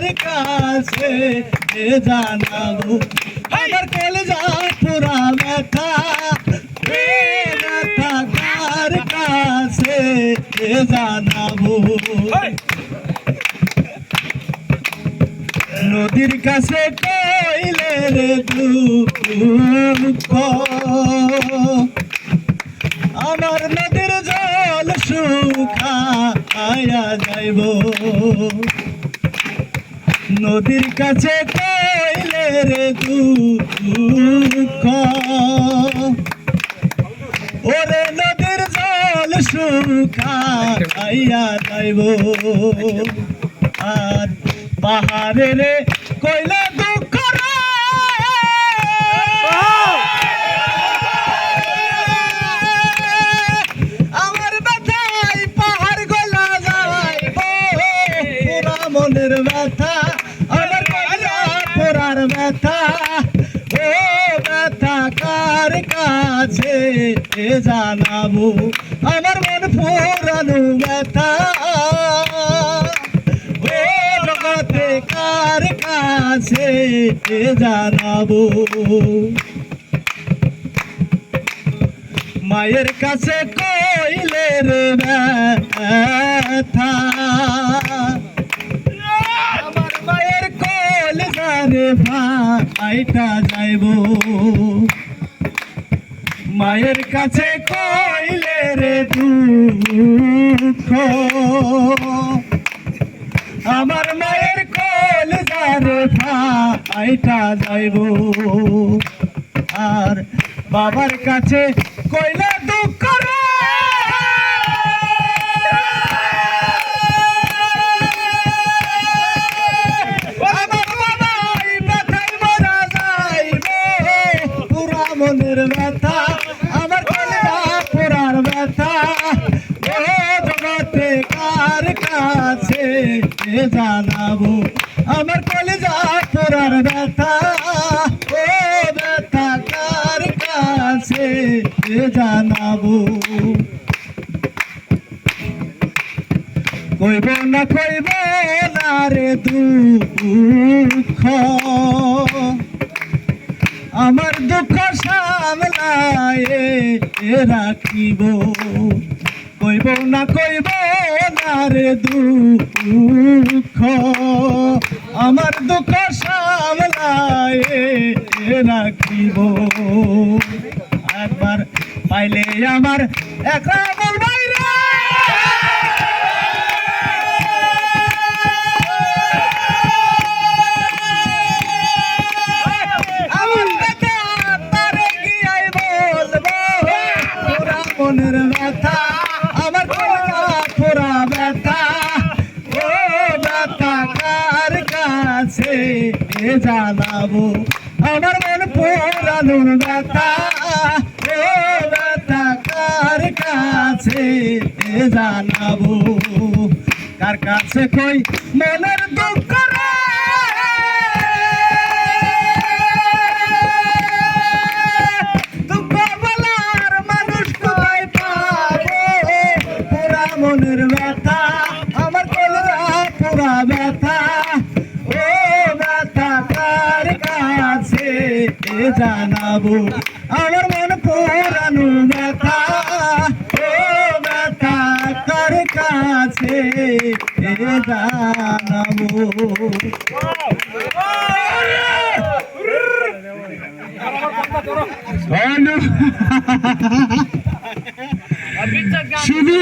কার কাছে জানাবো আমার কলেজা পুরা ব্যথা ব্যথা কার কাছে জানাবো নদীর কাছে কইলে রে দুঃখ আমার নদীর জল শুকায়া যাইব নদীর কাছে কইলে রে দুঃখ ওরে নদীর জল শুকায়া যাইব আর পাহাড়ে রে কইলে দুঃখ আমার ব্যথায় পাহাড় গলা যাইব পুরা মনের ব্যথা আমার কইলা পুরার ব্যথা ও ব্যথা কার কাছে জানাবো আমার মন পুরানো ব্যথা কার কাছে জানাবো মায়ের কাছে কইলে রে ব্যথা আমার মায়ের কলেজারে ভাইটা যাইব মায়ের কাছে কইলে রে দুঃখ আমার মায়ের কলেজারে ভাইটা যাইব আর বাবার কাছে কইলে দুঃখ আমার বাবাই ব্যথায় মরা যাইব পুরা মনের ব্যথা আমার কলেজা পুরার ব্যথা ও জগতে কার কাছে জানাবো আমার কলেজা পুরার ব্যথা ও ব্যথা কার কাছে জানাবো কইব না রে দুঃখ আমার দুঃখ সামলায় রাখিব কইব না রে দুঃখ আমার দুঃখ সামলায় রাখিব একবার পাইলে আমার একলা বলবাই রে আমার ব্যথা তারে গিয়াই বলবো পুরা মনের ব্যথা আমার পুরা ব্যথা ও ব্যথা কার কাছে জানাবো আমার মন পুরানো ব্যথা ও ব্যথা কার কাছে জানাবো কার কাছে কই মনের দুঃখ মনের ব্যথা আমার কলেজা পুরা ব্যথা ও ব্যথা কার কাছে জানাবো আমার মন পুরানো ব্যথা ও ব্যথা কার কাছে জানাবো শুধু